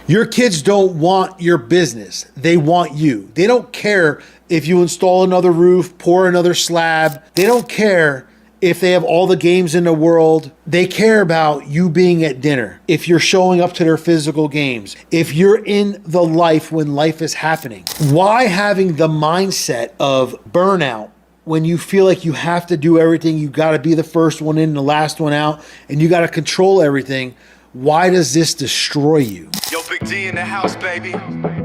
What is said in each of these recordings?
Your kids don't want your business. They want you. They don't care if you install another roof, pour another slab. They don't care if they have all the games in the world. They care about you being at dinner, if you're showing up to their physical games, if you're in the life when life is happening. Why having the mindset of burnout when you feel like you have to do everything, you got to be the first one in, the last one out, and you got to control everything? Why does this destroy you? Yo, Big D in the house, baby.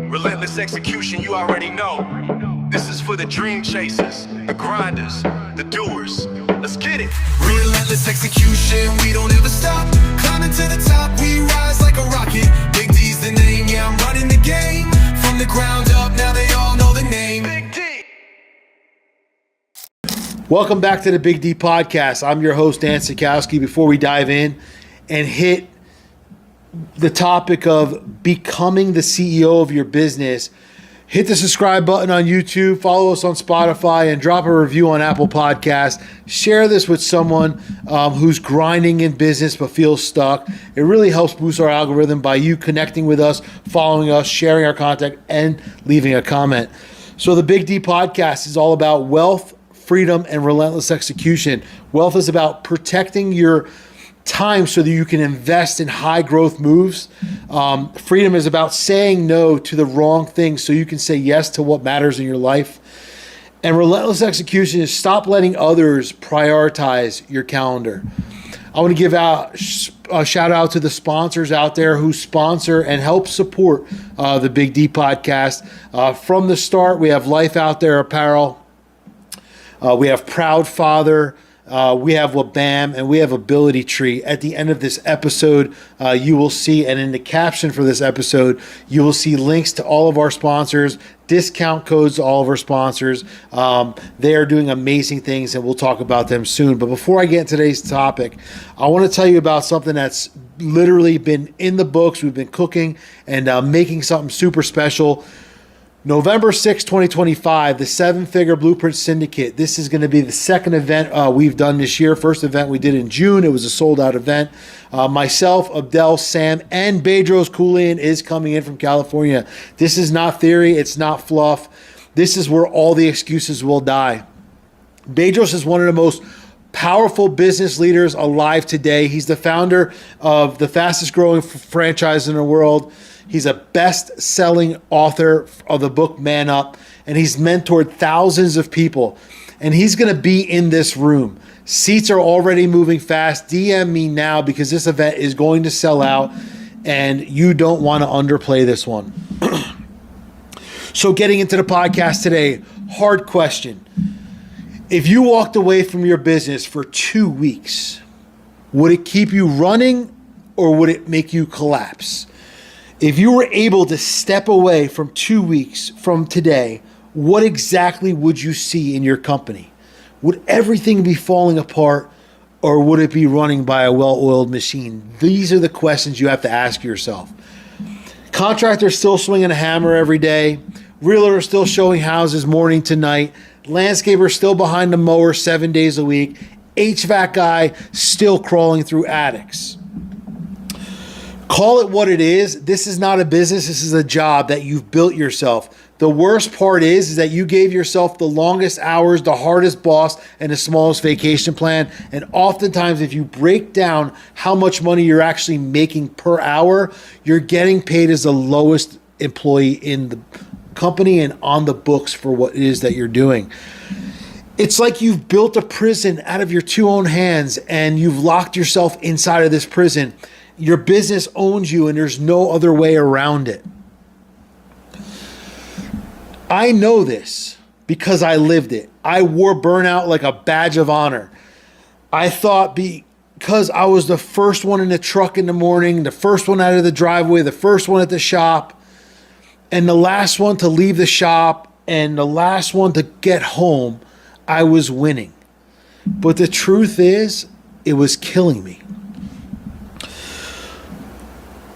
Relentless execution, you already know. This is for the dream chasers, the grinders, the doers. Let's get it. Relentless execution, we don't ever stop. Climbing to the top, we rise like a rocket. Big D's the name, yeah, I'm running the game. From the ground up, now they all know the name. Big D. Welcome back to the Big D Podcast. I'm your host, Dan Sachkowsky. Before we dive in and hit the topic of becoming the CEO of your business, hit the subscribe button on YouTube, follow us on Spotify, and drop a review on Apple Podcasts. Share this with someone who's grinding in business but feels stuck. It really helps boost our algorithm by you connecting with us, following us, sharing our content, and leaving a comment. So the Big D Podcast is all about wealth, freedom, and relentless execution. Wealth is about protecting your time so that you can invest in high growth moves. Freedom is about saying no to the wrong things so you can say yes to what matters in your life. And relentless execution is stop letting others prioritize your calendar. I want to give out a shout out to the sponsors out there who sponsor and help support the Big D Podcast. From the start, we have Life Out There Apparel. We have Proud Father. We have Wabam, and we have Ability Tree. At the end of this episode, you will see, and in the caption for this episode, you will see links to all of our sponsors, discount codes to all of our sponsors. They are doing amazing things, and we'll talk about them soon. But before I get into today's topic, I want to tell you about something that's literally been in the books. We've been cooking and making something super special. November 6, 2025, the 7-Figure Blueprint Syndicate. This is going to be the second event we've done this year. First event we did in June. It was a sold-out event. Myself, Abdel, Sam, and Bedros Koulian is coming in from California. This is not theory. It's not fluff. This is where all the excuses will die. Bedros is one of the most powerful business leaders alive today. He's the founder of the fastest growing franchise in the world. He's a best-selling author of the book Man Up, and he's mentored thousands of people. And he's going to be in this room. Seats are already moving fast. DM me now because this event is going to sell out, and you don't want to underplay this one. So getting into the podcast today, hard question. If you walked away from your business for 2 weeks, would it keep you running or would it make you collapse? If you were able to step away from 2 weeks from today, what exactly would you see in your company? Would everything be falling apart or would it be running by a well-oiled machine? These are the questions you have to ask yourself. Contractors still swinging a hammer every day. Realtors still showing houses morning to night. Landscaper still behind the mower 7 days a week. HVAC guy still crawling through attics. Call it what it is. This is not a business. This is a job that you've built yourself. The worst part is that you gave yourself the longest hours, the hardest boss, and the smallest vacation plan. And oftentimes, if you break down how much money you're actually making per hour, you're getting paid as the lowest employee in the company and on the books for what it is that you're doing. It's like you've built a prison out of your two own hands and you've locked yourself inside of this prison. Your business owns you and there's no other way around it. I know this because I lived it. I wore burnout like a badge of honor. I thought because I was the first one in the truck in the morning, the first one out of the driveway, the first one at the shop, and the last one to leave the shop, and the last one to get home, I was winning. But the truth is, it was killing me.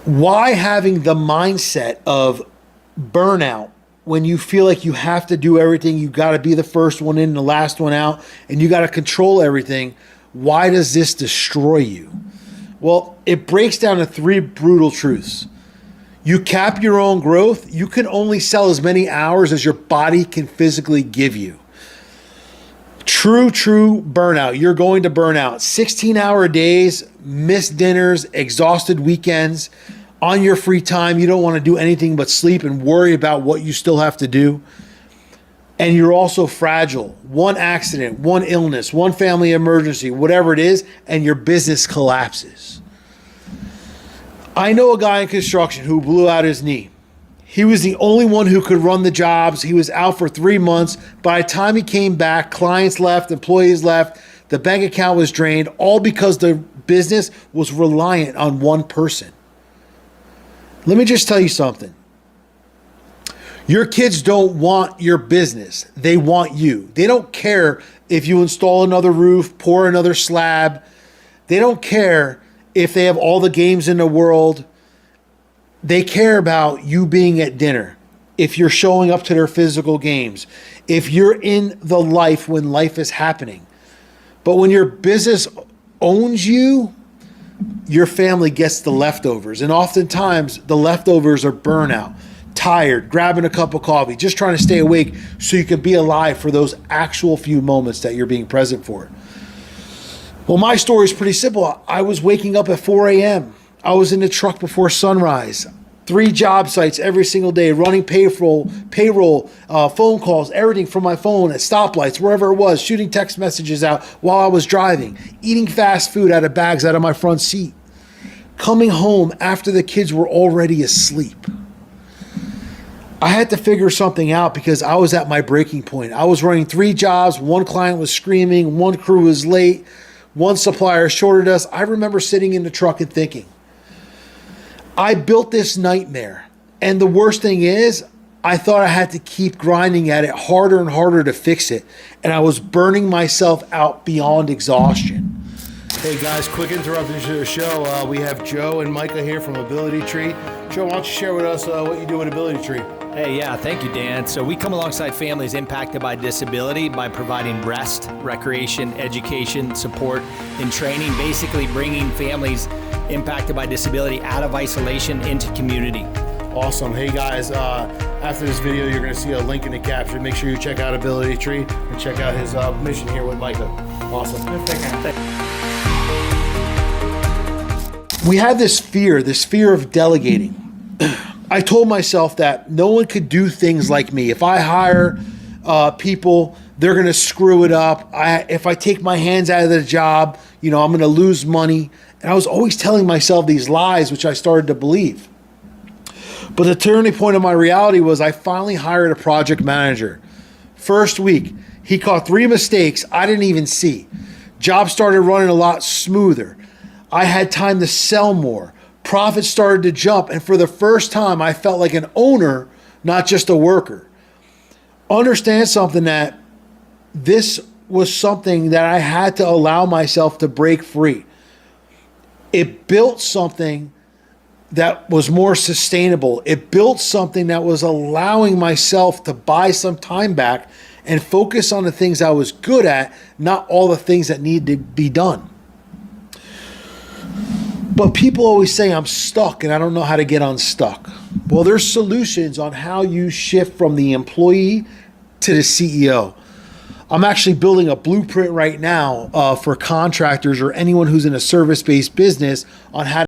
Why having the mindset of burnout when you feel like you have to do everything, you got to be the first one in, the last one out, and you got to control everything? Why does this destroy you? Well, it breaks down to three brutal truths. You cap your own growth. You can only sell as many hours as your body can physically give you. True burnout. You're going to burn out. 16-hour days, missed dinners, exhausted weekends. On your free time, you don't want to do anything but sleep and worry about what you still have to do. And you're also fragile. One accident, one illness, one family emergency, whatever it is, and your business collapses. I know a guy in construction who blew out his knee. He was the only one who could run the jobs. He was out for 3 months. By the time he came back, clients left, employees left, the bank account was drained, all because the business was reliant on one person. Let me just tell you something. Your kids don't want your business. They want you. They don't care if you install another roof, pour another slab. They don't care if they have all the games in the world. They care about you being at dinner, if you're showing up to their physical games, if you're in the life when life is happening. But when your business owns you, your family gets the leftovers. And oftentimes the leftovers are burnout, tired, grabbing a cup of coffee, just trying to stay awake so you can be alive for those actual few moments that you're being present for. Well, my story is pretty simple. I was waking up at 4 a.m. I was in the truck before sunrise, 3 job sites every single day, running payroll, phone calls, everything from my phone at stoplights, wherever it was, shooting text messages out while I was driving, eating fast food out of bags out of my front seat, coming home after the kids were already asleep. I had to figure something out because I was at my breaking point. I was running 3 jobs. 1 client was screaming. 1 crew was late. 1 supplier shorted us. I remember sitting in the truck and thinking, I built this nightmare. And the worst thing is, I thought I had to keep grinding at it harder and harder to fix it. And I was burning myself out beyond exhaustion. Hey guys, quick interruption to the show. We have Joe and Micah here from Ability Tree. Joe, why don't you share with us what you do at Ability Tree? Hey, yeah, thank you, Dan. So we come alongside families impacted by disability by providing rest, recreation, education, support, and training, basically bringing families impacted by disability out of isolation into community. Awesome. Hey guys, after this video, you're going to see a link in the caption. Make sure you check out Ability Tree and check out his mission here with Micah. Awesome. We have this fear of delegating. I told myself that no one could do things like me. If I hire people, they're going to screw it up. If I take my hands out of the job, I'm going to lose money. And I was always telling myself these lies, which I started to believe. But the turning point of my reality was I finally hired a project manager. First week, he caught 3 mistakes I didn't even see. Job started running a lot smoother. I had time to sell more. Profits started to jump, and for the first time, I felt like an owner, not just a worker. Understand something, that this was something that I had to allow myself to break free. It built something that was more sustainable. It built something that was allowing myself to buy some time back and focus on the things I was good at, not all the things that need to be done. But people always say I'm stuck and I don't know how to get unstuck. Well, there's solutions on how you shift from the employee to the CEO. I'm actually building a blueprint right now for contractors or anyone who's in a service-based business on how